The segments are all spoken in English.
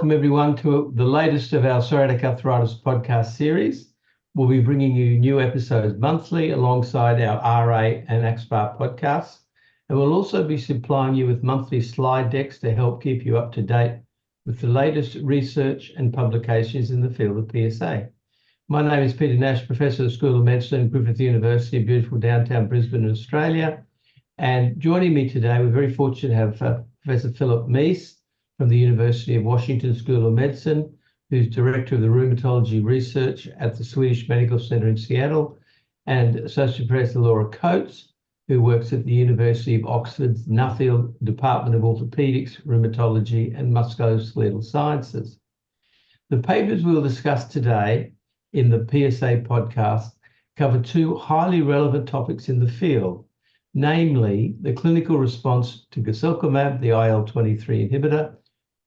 welcome everyone to the latest of our psoriatic arthritis podcast series. We'll be bringing you new episodes monthly alongside our RA and AXPAR podcasts. And we'll also be supplying you with monthly slide decks to help keep you up to date with the latest research and publications in the field of PsA. My name is Peter Nash, Professor of the School of Medicine at Griffith University in beautiful downtown Brisbane, Australia. And joining me today, we're very fortunate to have Professor Philip Mease from the University of Washington School of Medicine, who's Director of the Rheumatology Research at the Swedish Medical Center in Seattle, and Associate Professor Laura Coates, who works at the University of Oxford's Nuffield Department of Orthopedics, Rheumatology and Musculoskeletal Sciences. The papers we'll discuss today in the PsA podcast cover two highly relevant topics in the field, namely the clinical response to Guselkumab, the IL-23 inhibitor,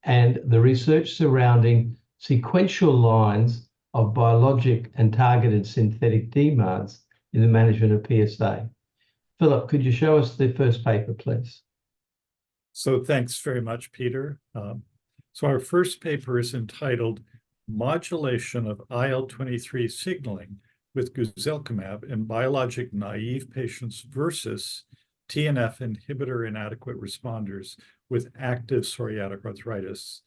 and the research surrounding sequential lines of biologic and targeted synthetic DMARDs in the management of PsA. Philip, could you show us the first paper, please? So thanks very much, Peter. So our first paper is entitled Modulation of IL-23 Signaling with Guselkumab in Biologic-Naive Patients versus TNF Inhibitor Inadequate Responders with Active Psoriatic Arthritis.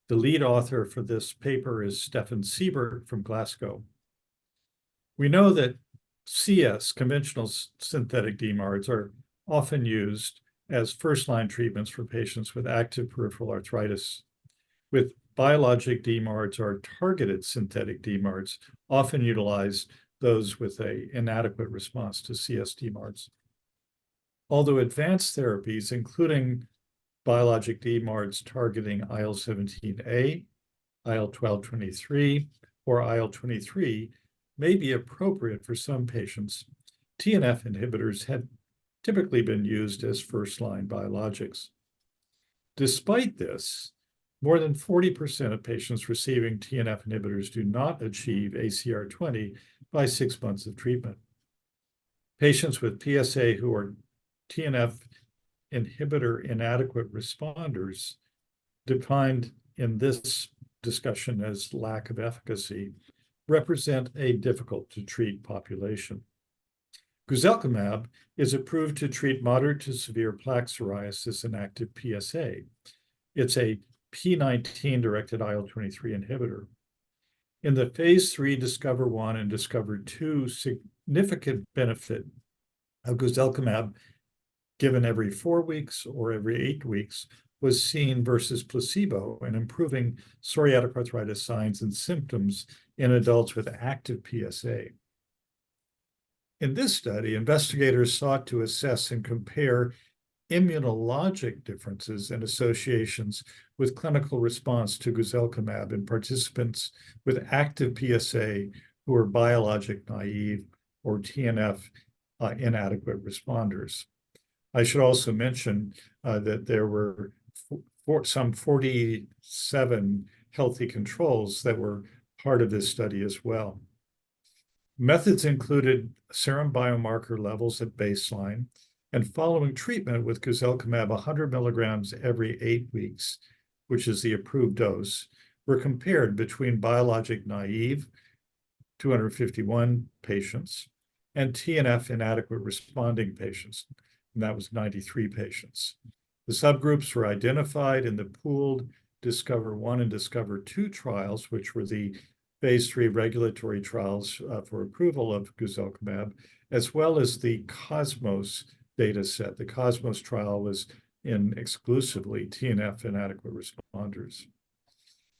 The lead author for this paper is Stefan Siebert from Glasgow. We know that CS, conventional synthetic DMARDs, are often used as first-line treatments for patients with active peripheral arthritis. With biologic DMARDs or targeted synthetic DMARDs, often utilize those with an inadequate response to CS DMARDs. Although advanced therapies, including biologic DMARDs targeting IL-17A, IL-12/23, or IL-23 may be appropriate for some patients, TNF inhibitors had typically been used as first-line biologics. Despite this, more than 40% of patients receiving TNF inhibitors do not achieve ACR20 by 6 months of treatment. Patients with PsA who are TNF inhibitor inadequate responders, defined in this discussion as lack of efficacy, represent a difficult to treat population. Guselkumab is approved to treat moderate to severe plaque psoriasis in active PsA. It's a P19-directed IL-23 inhibitor. In the phase 3 Discover-1 and Discover-2, significant benefit of Guselkumab given every 4 weeks or every 8 weeks was seen versus placebo in improving psoriatic arthritis signs and symptoms in adults with active PsA. In this study, investigators sought to assess and compare immunologic differences and associations with clinical response to Guselkumab in participants with active PsA who are biologic naive or TNF inadequate responders. I should also mention that there were some 47 healthy controls that were part of this study as well. Methods included serum biomarker levels at baseline, and following treatment with Guselkumab 100 milligrams every 8 weeks, which is the approved dose, were compared between biologic naive, 251 patients, and TNF inadequate responding patients, and that was 93 patients. The subgroups were identified in the pooled Discover-1 and Discover-2 trials, which were the phase 3 regulatory trials for approval of Guselkumab, as well as the Cosmos data set. The Cosmos trial was in exclusively TNF inadequate responders.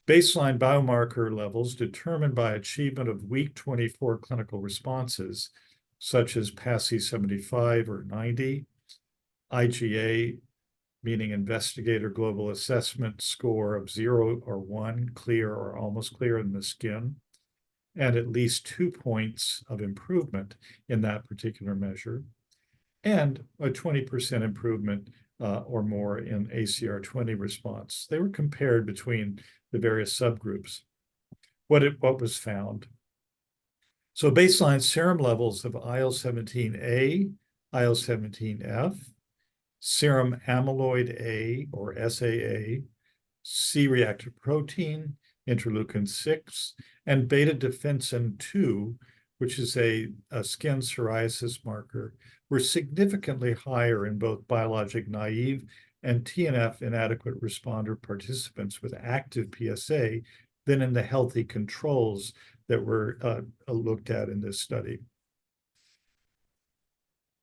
Baseline biomarker levels determined by achievement of week 24 clinical responses, such as PASI 75 or 90, IGA, meaning Investigator Global Assessment score of 0 or 1, clear or almost clear in the skin, and at least 2 points of improvement in that particular measure, and a 20% improvement or more in ACR20 response. They were compared between the various subgroups. What was found? So baseline serum levels of IL-17A, IL-17F, serum amyloid A or SAA, C-reactive protein, interleukin-6, and beta-defensin-2, which is a skin psoriasis marker, were significantly higher in both biologic-naive and TNF inadequate responder participants with active PsA than in the healthy controls that were looked at in this study.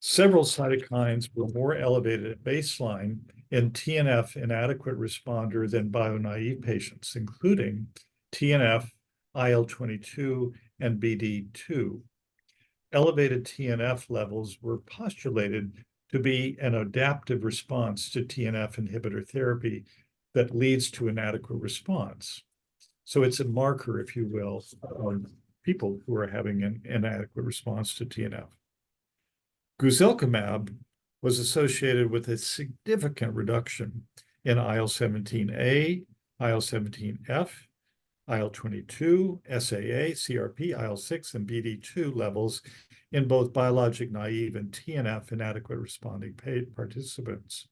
Several cytokines were more elevated at baseline in TNF inadequate responder than bio-naive patients, including TNF, IL-22, and BD2. Elevated TNF levels were postulated to be an adaptive response to TNF inhibitor therapy that leads to inadequate response. So it's a marker, if you will, on people who are having an inadequate response to TNF. Guselkumab was associated with a significant reduction in IL-17A, IL-17F, IL-22, SAA, CRP, IL-6, and BD2 levels in both biologic-naive and TNF inadequate responding participants.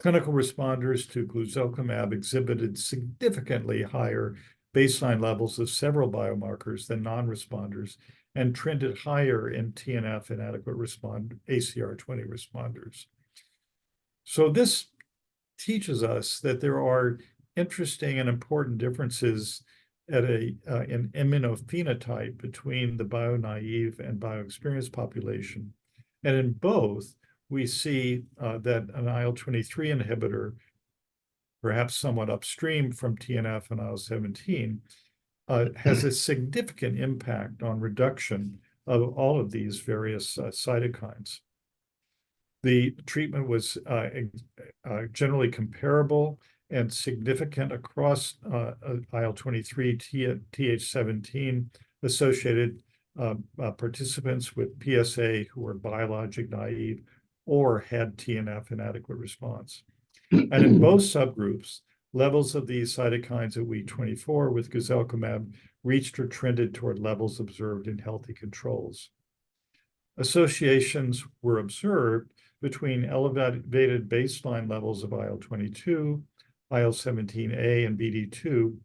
Clinical responders to guselkumab exhibited significantly higher baseline levels of several biomarkers than non-responders and trended higher in TNF inadequate ACR20 responders. So this teaches us that there are interesting and important differences at in immunophenotype between the bio-naive and bio-experienced population. And in both, we see that an IL-23 inhibitor, perhaps somewhat upstream from TNF and IL-17, has a significant impact on reduction of all of these various cytokines. The treatment was generally comparable and significant across IL-23, Th17 associated participants with PsA who were biologic naive or had TNF inadequate response. And in both subgroups, levels of these cytokines at week 24 with guselkumab reached or trended toward levels observed in healthy controls. Associations were observed between elevated baseline levels of IL-22, IL-17A, and BD2,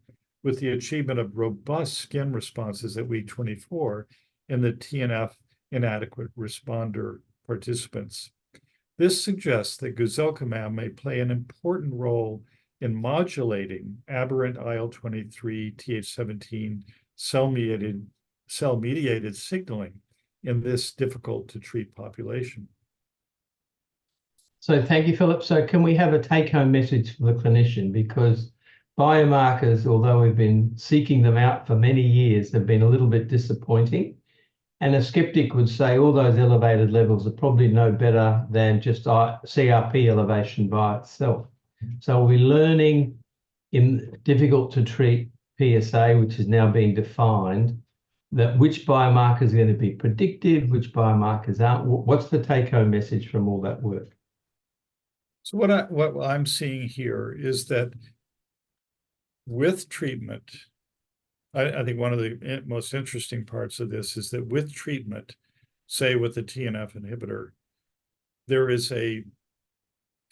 with the achievement of robust skin responses at week 24 in the TNF inadequate responder participants. This suggests that guselkumab may play an important role in modulating aberrant IL-23 Th17 cell-mediated signaling in this difficult-to-treat population. So thank you, Philip. So can we have a take-home message for the clinician? Because biomarkers, although we've been seeking them out for many years, have been a little bit disappointing. And a skeptic would say all those elevated levels are probably no better than just CRP elevation by itself. So we're learning in difficult-to-treat PsA, which is now being defined, that which biomarkers are going to be predictive, which biomarkers aren't. What's the take-home message from all that work? So what I'm seeing here is that with treatment, I think one of the most interesting parts of this is that with treatment, say with the TNF inhibitor, there is a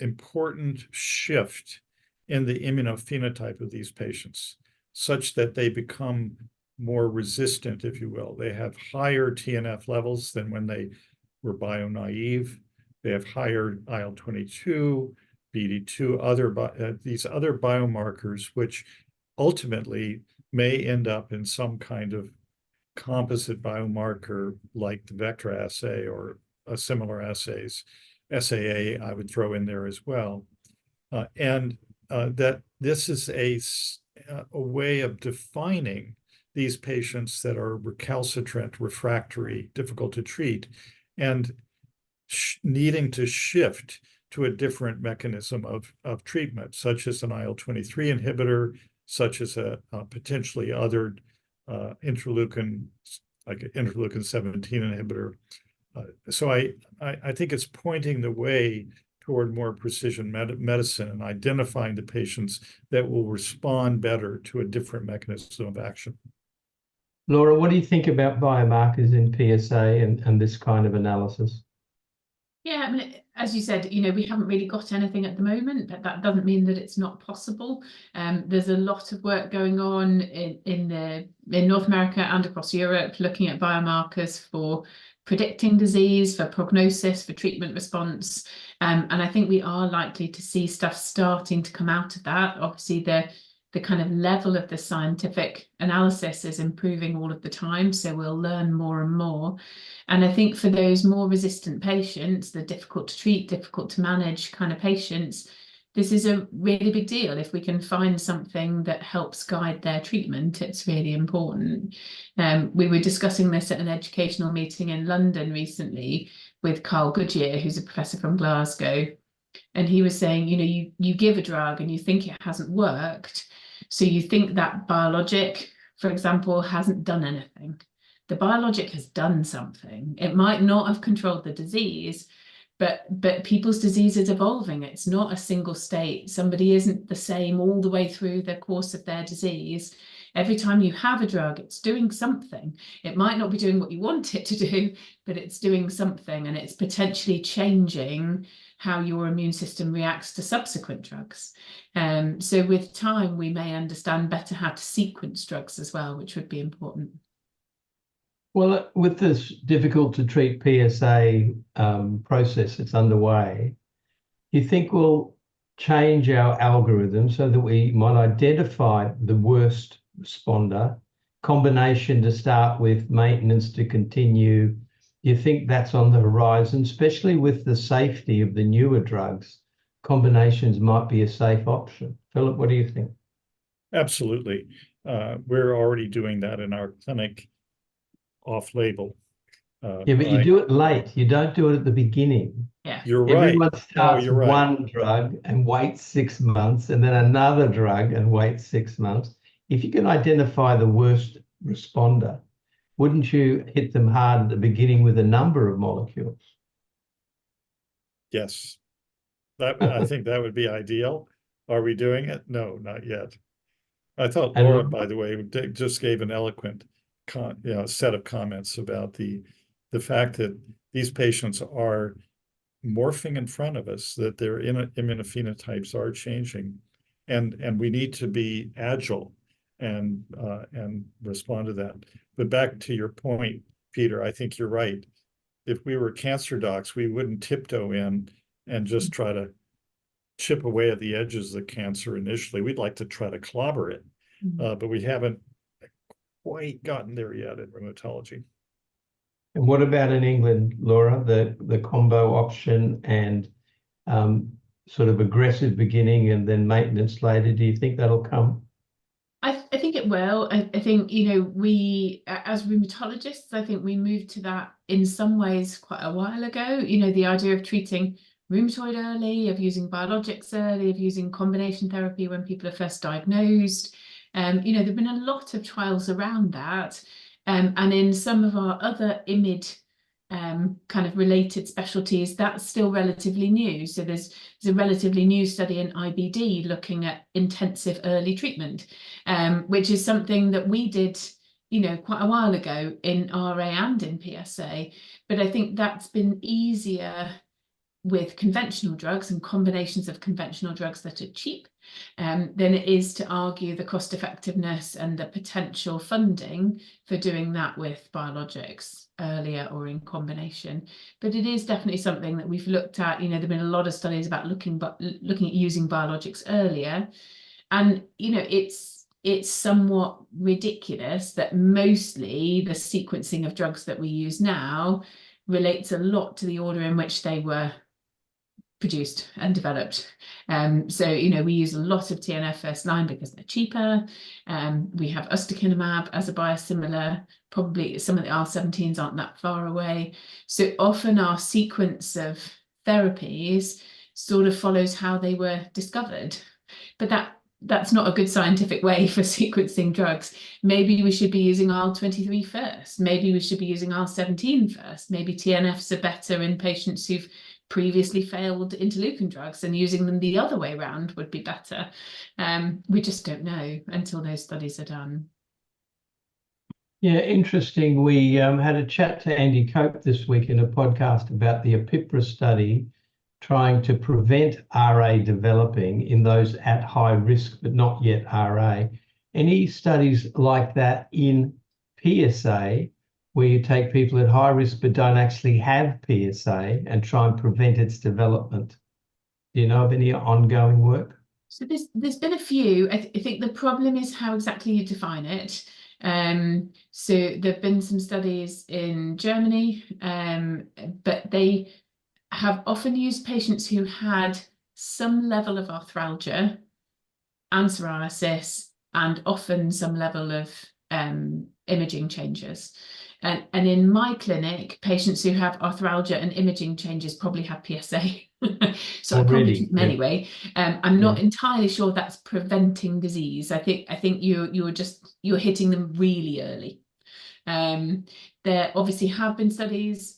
important shift in the immunophenotype of these patients, such that they become more resistant, if you will. They have higher TNF levels than when they were bio-naive. They have higher IL-22, BD2, these other biomarkers, which ultimately may end up in some kind of composite biomarker like the vector assay or similar assays. SAA, I would throw in there as well. That this is a way of defining these patients that are recalcitrant, refractory, difficult to treat, and needing to shift to a different mechanism of treatment, such as an IL-23 inhibitor, such as a potentially other interleukin, like an interleukin-17 inhibitor. So I think it's pointing the way toward more precision medicine and identifying the patients that will respond better to a different mechanism of action. Laura, what do you think about biomarkers in PsA and this kind of analysis? Yeah, I mean, as you said, we haven't really got anything at the moment, but that doesn't mean that it's not possible. There's a lot of work going on in North America and across Europe, looking at biomarkers for predicting disease, for prognosis, for treatment response. And I think we are likely to see stuff starting to come out of that. Obviously, the kind of level of the scientific analysis is improving all of the time, so we'll learn more and more. And I think for those more resistant patients, the difficult to treat, difficult to manage kind of patients, this is a really big deal. If we can find something that helps guide their treatment, it's really important. We were discussing this at an educational meeting in London recently with Carl Goodyear, who's a professor from Glasgow. And he was saying, you give a drug and you think it hasn't worked. So you think that biologic, for example, hasn't done anything. The biologic has done something. It might not have controlled the disease, but people's disease is evolving. It's not a single state. Somebody isn't the same all the way through the course of their disease. Every time you have a drug, it's doing something. It might not be doing what you want it to do, but it's doing something, and it's potentially changing how your immune system reacts to subsequent drugs. So with time, we may understand better how to sequence drugs as well, which would be important. Well, with this difficult to treat PsA process that's underway, you think we'll change our algorithm so that we might identify the worst responder, combination to start with, maintenance to continue? You think that's on the horizon, especially with the safety of the newer drugs? Combinations might be a safe option. Philip, what do you think? Absolutely. We're already doing that in our clinic off-label. Yeah, but you do it late. You don't do it at the beginning. Yeah, You're right. Everyone starts you're right. one drug and waits 6 months, and then another drug and waits 6 months. If you can identify the worst responder, wouldn't you hit them hard at the beginning with a number of molecules? Yes. I think that would be ideal. Are we doing it? No, not yet. I thought Laura, by the way, just gave an eloquent set of comments about the fact that these patients are morphing in front of us, that their immunophenotypes are changing, and we need to be agile and respond to that. But back to your point, Peter, I think you're right. If we were cancer docs, we wouldn't tiptoe in and just try to chip away at the edges of the cancer initially. We'd like to try to clobber it, but we haven't quite gotten there yet in rheumatology. And what about in England, Laura, the combo option and sort of aggressive beginning and then maintenance later? Do you think that'll come? I think it will. I think, we, as rheumatologists, I think we moved to that in some ways quite a while ago. The idea of treating rheumatoid early, of using biologics early, of using combination therapy when people are first diagnosed. There've been a lot of trials around that. And in some of our other IMID kind of related specialties, that's still relatively new. So there's a relatively new study in IBD looking at intensive early treatment, which is something that we did, quite a while ago in RA and in PsA. But I think that's been easier with conventional drugs and combinations of conventional drugs that are cheap than it is to argue the cost effectiveness and the potential funding for doing that with biologics earlier or in combination. But it is definitely something that we've looked at. There've been a lot of studies about looking at using biologics earlier, and it's somewhat ridiculous that mostly the sequencing of drugs that we use now relates a lot to the order in which they were produced and developed. So, we use a lot of TNF first line because they're cheaper. We have ustekinumab as a biosimilar. Probably some of the R17s aren't that far away. So often our sequence of therapies sort of follows how they were discovered. But that's not a good scientific way for sequencing drugs. Maybe we should be using IL-23 first. Maybe we should be using IL-17 first. Maybe TNFs are better in patients who've previously failed interleukin drugs, and using them the other way around would be better. We just don't know until those studies are done. Yeah, interesting. We had a chat to Andy Cope this week in a podcast about the APIPRA study, trying to prevent RA developing in those at high risk but not yet RA. Any studies like that in PsA where you take people at high risk but don't actually have PsA and try and prevent its development? Do you know of any ongoing work? So there's been a few. I think the problem is how exactly you define it. So there've been some studies in Germany, but they have often used patients who had some level of arthralgia and psoriasis, and often some level of imaging changes. And in my clinic, patients who have arthralgia and imaging changes probably have PsA. So I probably treat them anyway. I'm not entirely sure that's preventing disease. I think you're hitting them really early. There obviously have been studies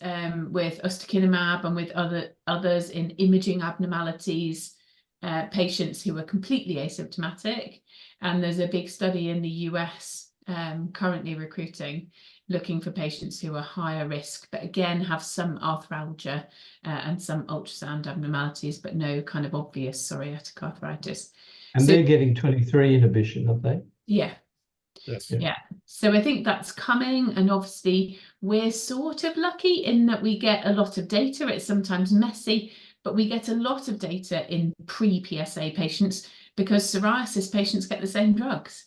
with Ustekinumab and with others in imaging abnormalities, patients who are completely asymptomatic. And there's a big study in the US currently recruiting, looking for patients who are higher risk, but again have some arthralgia and some ultrasound abnormalities, but no kind of obvious psoriatic arthritis. And so, they're getting 23 inhibition, are they? Yeah. Yes. Yeah. So I think that's coming, and obviously we're sort of lucky in that we get a lot of data. It's sometimes messy, but we get a lot of data in pre-PsA patients because psoriasis patients get the same drugs.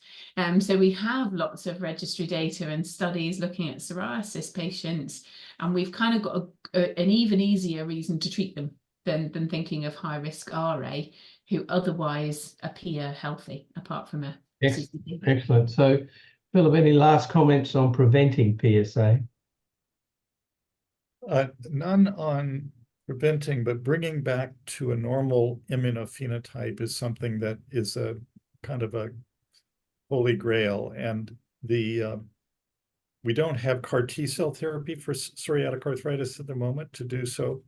So we have lots of registry data and studies looking at psoriasis patients, and we've kind of got an even easier reason to treat them than thinking of high-risk RA who otherwise appear healthy apart from a CCP. Excellent. So, Philip, any last comments on preventing PsA? None on preventing, but bringing back to a normal immunophenotype is something that is a kind of a holy grail. And we don't have CAR T-cell therapy for psoriatic arthritis at the moment to do so.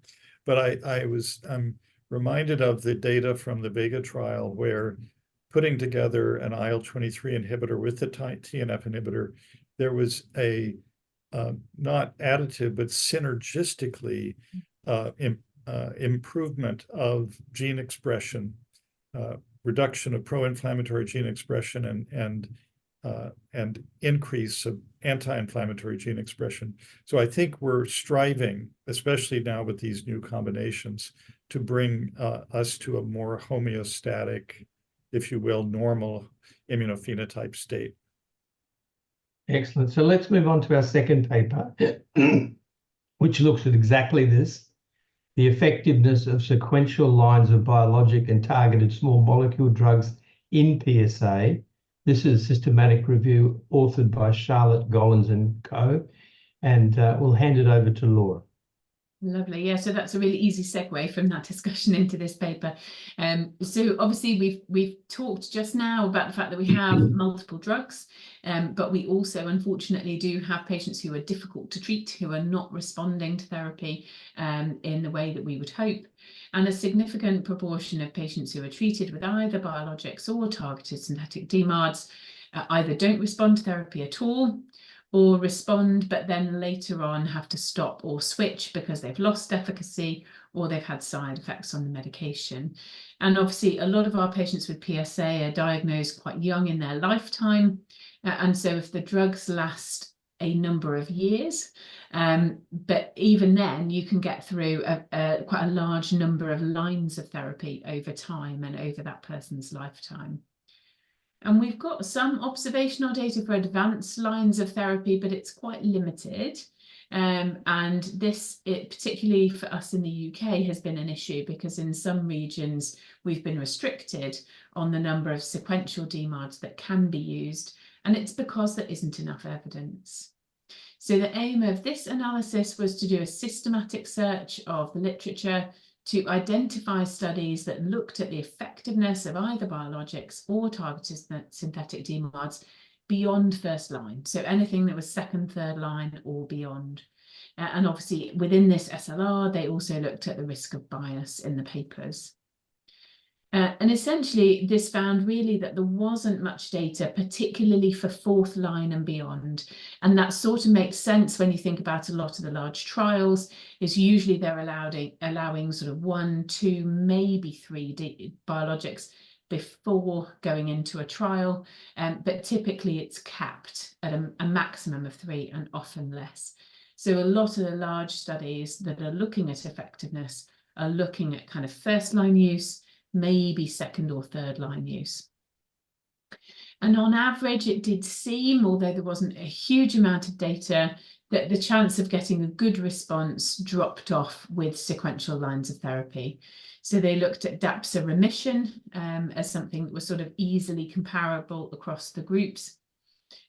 But I'm reminded of the data from the Vega trial where putting together an IL-23 inhibitor with the TNF inhibitor, there was a not additive, but synergistically improvement of gene expression, reduction of pro-inflammatory gene expression, and increase of anti-inflammatory gene expression. So I think we're striving, especially now with these new combinations, to bring us to a more homeostatic, if you will, normal immunophenotype state. Excellent. So let's move on to our second paper, which looks at exactly this, the effectiveness of sequential lines of biologic and targeted small molecule drugs in PsA. This is a systematic review authored by Charlotte Gollins and co. And we'll hand it over to Laura. Lovely. Yeah, so that's a really easy segue from that discussion into this paper. So obviously we've talked just now about the fact that we have multiple drugs, but we also unfortunately do have patients who are difficult to treat, who are not responding to therapy in the way that we would hope. And a significant proportion of patients who are treated with either biologics or targeted synthetic DMARDs either don't respond to therapy at all, or respond, but then later on have to stop or switch because they've lost efficacy or they've had side effects on the medication. And obviously, a lot of our patients with PsA are diagnosed quite young in their lifetime. And so if the drugs last a number of years, but even then you can get through quite a large number of lines of therapy over time and over that person's lifetime. And we've got some observational data for advanced lines of therapy, but it's quite limited. And this, particularly for us in the UK, has been an issue because in some regions we've been restricted on the number of sequential DMARDs that can be used. And it's because there isn't enough evidence. So the aim of this analysis was to do a systematic search of the literature to identify studies that looked at the effectiveness of either biologics or targeted synthetic DMARDs beyond first line. So anything that was second, third line or beyond. And obviously within this SLR, they also looked at the risk of bias in the papers. And essentially, this found really that there wasn't much data, particularly for fourth line and beyond. And that sort of makes sense when you think about a lot of the large trials, is usually they're allowing sort of 1, 2, maybe 3 biologics before going into a trial. But typically it's capped at a maximum of 3 and often less. So a lot of the large studies that are looking at effectiveness are looking at kind of first line use, maybe second or third line use. And on average, it did seem, although there wasn't a huge amount of data, that the chance of getting a good response dropped off with sequential lines of therapy. So they looked at DAPSA remission as something that was sort of easily comparable across the groups.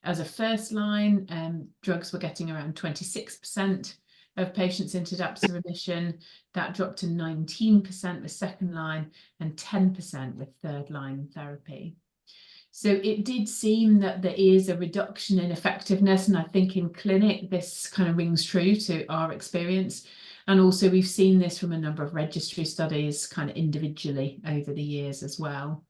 As a first line, drugs were getting around 26% of patients into DAPSA remission. That dropped to 19% with second line and 10% with third line therapy. So it did seem that there is a reduction in effectiveness, and I think in clinic this kind of rings true to our experience. And also we've seen this from a number of registry studies kind of individually over the years as well.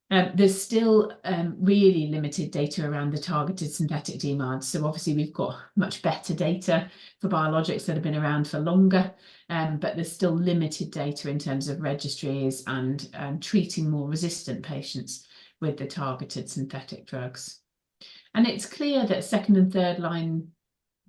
There's still really limited data around the targeted synthetic DMARDs. So obviously we've got much better data for biologics that have been around for longer, but there's still limited data in terms of registries and treating more resistant patients with the targeted synthetic drugs. And it's clear that second and third line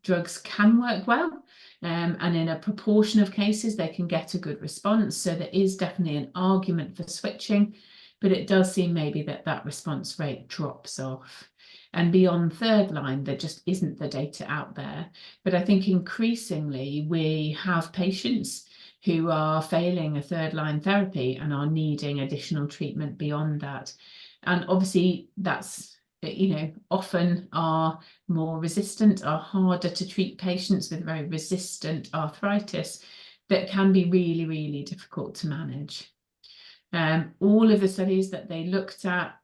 drugs can work well, and in a proportion of cases they can get a good response. So there is definitely an argument for switching, but it does seem maybe that that response rate drops off. And beyond third line, there just isn't the data out there. But I think increasingly we have patients who are failing a third line therapy and are needing additional treatment beyond that. And obviously that's, you know, often are more resistant, are harder to treat patients with very resistant arthritis that can be really, really difficult to manage. All of the studies that they looked at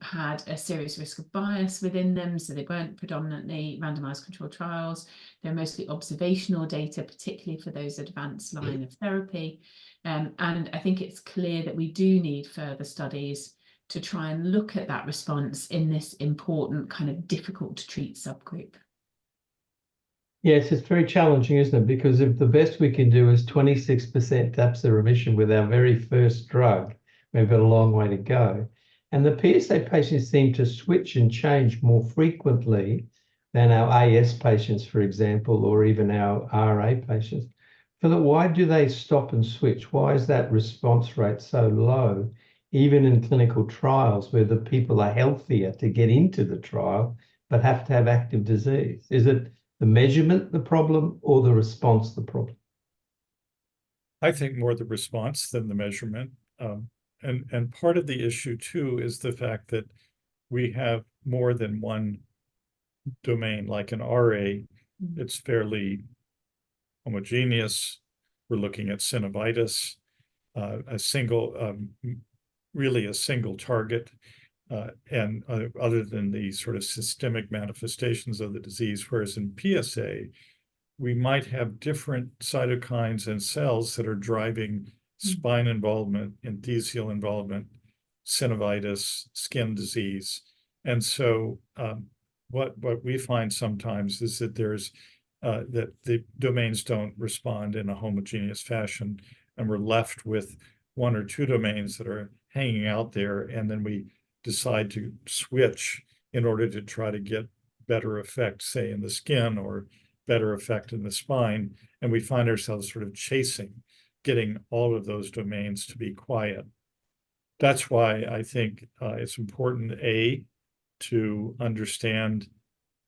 had a serious risk of bias within them, so they weren't predominantly randomized controlled trials. They're mostly observational data, particularly for those advanced line of therapy. And I think it's clear that we do need further studies to try and look at that response in this important kind of difficult to treat subgroup. Yes, it's very challenging, isn't it? Because if the best we can do is 26% DAPSA remission with our very first drug, we've got a long way to go. And the PsA patients seem to switch and change more frequently than our AS patients, for example, or even our RA patients. Philip, why do they stop and switch? Why is that response rate so low, even in clinical trials where the people are healthier to get into the trial, but have to have active disease? Is it the measurement the problem or the response the problem? I think more the response than the measurement. And part of the issue too is the fact that we have more than one domain. Like in RA, it's fairly homogeneous. We're looking at synovitis, really a single target. And other than the sort of systemic manifestations of the disease, whereas in PsA, we might have different cytokines and cells that are driving spine involvement, enthesial involvement, synovitis, skin disease. And so what we find sometimes is that that the domains don't respond in a homogeneous fashion, and we're left with one or two domains that are hanging out there, and then we decide to switch in order to try to get better effect, say in the skin, or better effect in the spine. And we find ourselves sort of chasing, getting all of those domains to be quiet. That's why I think it's important, to understand,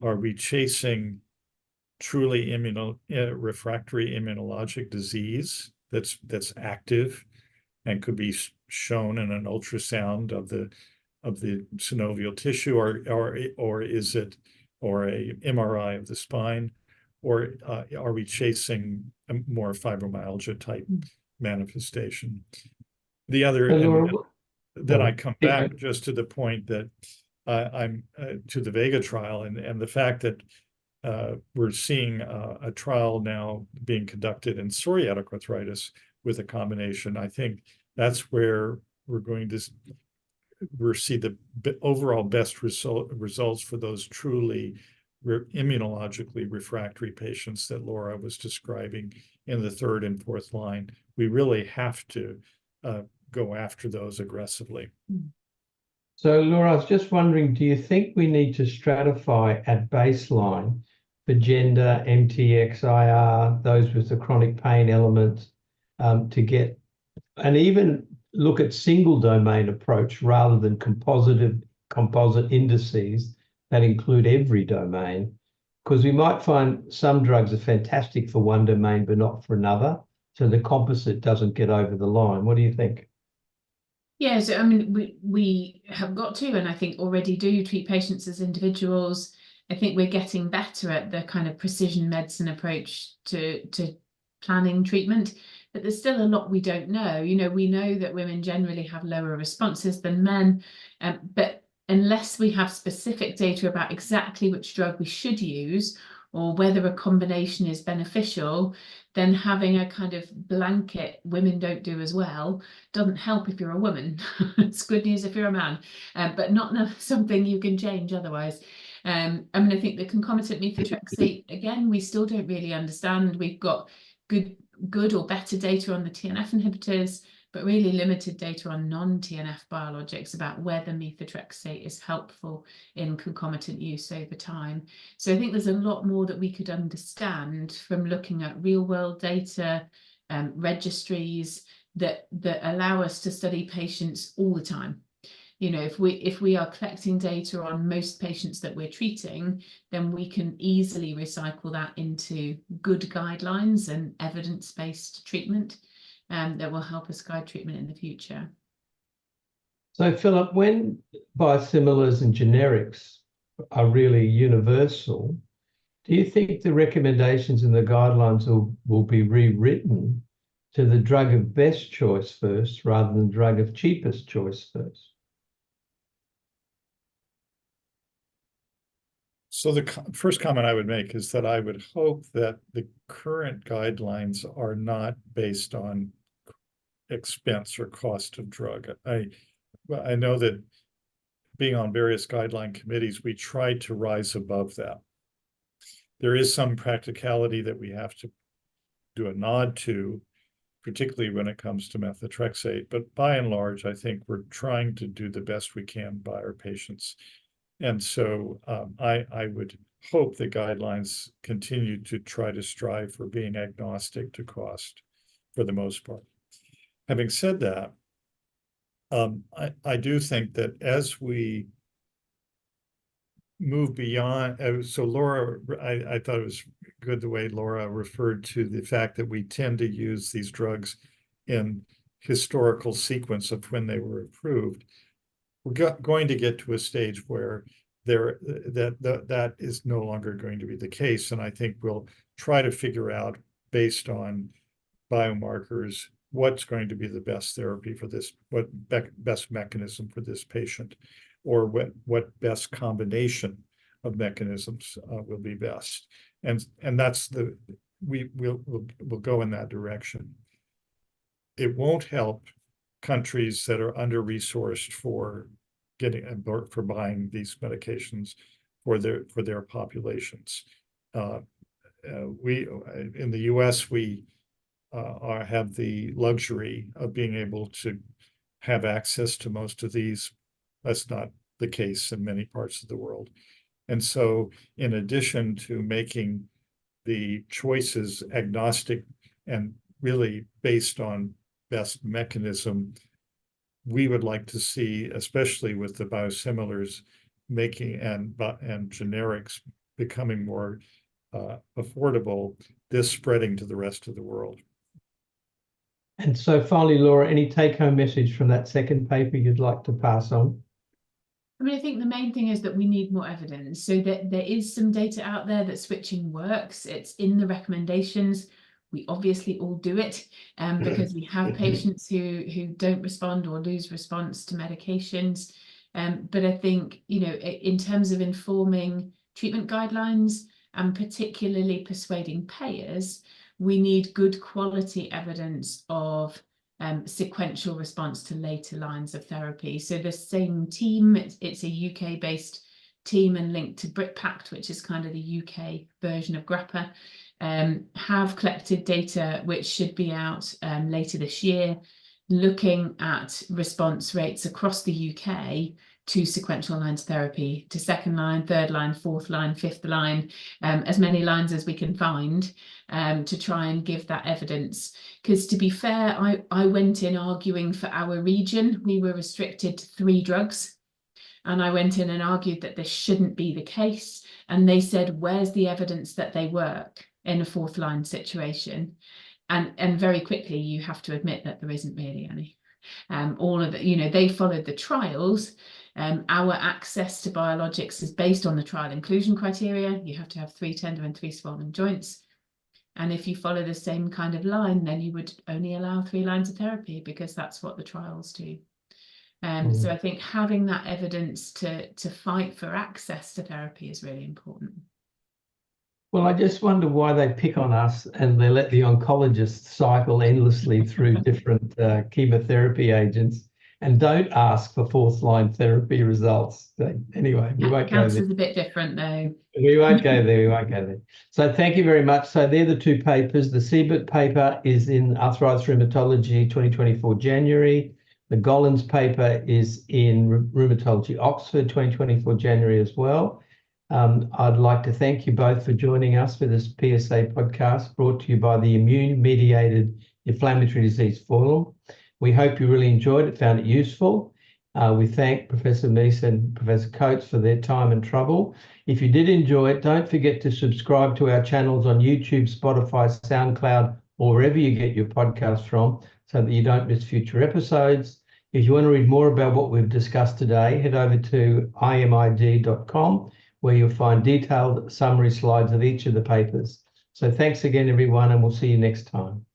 are we chasing truly refractory immunologic disease that's active and could be shown in an ultrasound of the synovial tissue, or is it, or a MRI of the spine, or are we chasing a more fibromyalgia type manifestation? The other, and then I come back just to the point that I'm to the Vega trial and the fact that we're seeing a trial now being conducted in psoriatic arthritis with a combination. I think that's where we'll see the overall best results for those truly immunologically refractory patients that Laura was describing in the third and fourth line. We really have to go after those aggressively. So, Laura, I was just wondering, do you think we need to stratify at baseline for gender, MTX, IR, those with the chronic pain element, to get, and even look at single domain approach rather than composite indices that include every domain? Because we might find some drugs are fantastic for one domain but not for another, so the composite doesn't get over the line. What do you think? Yeah, so I mean, we have got to, and I think already do, treat patients as individuals. I think we're getting better at the kind of precision medicine approach to planning treatment, but there's still a lot we don't know. You know, we know that women generally have lower responses than men, but unless we have specific data about exactly which drug we should use or whether a combination is beneficial, then having a kind of blanket women don't do as well doesn't help if you're a woman. It's good news if you're a man, but not something you can change otherwise. I mean, I think the concomitant methotrexate, again, we still don't really understand. We've got good or better data on the TNF inhibitors, but really limited data on non-TNF biologics about whether methotrexate is helpful in concomitant use over time. So I think there's a lot more that we could understand from looking at real-world data, registries that allow us to study patients all the time. You know, if we are collecting data on most patients that we're treating, then we can easily recycle that into good guidelines and evidence-based treatment that will help us guide treatment in the future. So, Philip, when biosimilars and generics are really universal, do you think the recommendations and the guidelines will be rewritten to the drug of best choice first rather than drug of cheapest choice first? So the first comment I would make is that I would hope that the current guidelines are not based on expense or cost of drug. I know that being on various guideline committees, we try to rise above that. There is some practicality that we have to do a nod to, particularly when it comes to methotrexate. But by and large, I think we're trying to do the best we can by our patients. And so I would hope the guidelines continue to try to strive for being agnostic to cost for the most part. Having said that, I do think that as we move beyond, so Laura, I thought it was good the way Laura referred to the fact that we tend to use these drugs in historical sequence of when they were approved. We're going to get to a stage where that is no longer going to be the case. And I think we'll try to figure out, based on biomarkers, what's going to be the best therapy for this, what best mechanism for this patient, or what best combination of mechanisms will be best. And that's we'll go in that direction. It won't help countries that are under-resourced for buying these medications for their populations. In the US, we have the luxury of being able to have access to most of these. That's not the case in many parts of the world. And so in addition to making the choices agnostic and really based on best mechanism, we would like to see, especially with the biosimilars making and generics becoming more affordable, this spreading to the rest of the world. And so finally, Laura, any take-home message from that second paper you'd like to pass on? I mean, I think the main thing is that we need more evidence. So that there is some data out there that switching works. It's in the recommendations. We obviously all do it because we have patients who don't respond or lose response to medications. But I think, you know, in terms of informing treatment guidelines and particularly persuading payers, we need good quality evidence of sequential response to later lines of therapy. So the same team, it's a UK-based team and linked to BritPact, which is kind of the UK version of GRAPPA, have collected data which should be out later this year, looking at response rates across the UK to sequential lines therapy, to second line, third line, fourth line, fifth line, as many lines as we can find, to try and give that evidence. Because to be fair, I went in arguing for our region. We were restricted to 3 drugs. And I went in and argued that this shouldn't be the case. And they said, where's the evidence that they work in a fourth line situation? And very quickly, you have to admit that there isn't really any. All of it, they followed the trials. Our access to biologics is based on the trial inclusion criteria. You have to have 3 tender and 3 swollen joints. And if you follow the same kind of line, then you would only allow 3 lines of therapy, because that's what the trials do. So I think having that evidence to fight for access to therapy is really important. Well, I just wonder why they pick on us and they let the oncologists cycle endlessly through different chemotherapy agents and don't ask for fourth line therapy results. Anyway, we won't go there. Cancer's a bit different though. We won't go there, we won't go there. So thank you very much. So they're the 2 papers. The CBIT paper is in Arthritis Rheumatology 2024 January. The Gollins paper is in Rheumatology Oxford 2024 January as well. I'd like to thank you both for joining us for this PsA podcast brought to you by the Immune-Mediated Inflammatory Disease Forum. We hope you really enjoyed it, found it useful. We thank Professor Mease and Professor Coates for their time and trouble. If you did enjoy it, don't forget to subscribe to our channels on YouTube, Spotify, SoundCloud, or wherever you get your podcasts from, so that you don't miss future episodes. If you want to read more about what we've discussed today, head over to imid.com, where you'll find detailed summary slides of each of the papers. So thanks again, everyone, and we'll see you next time.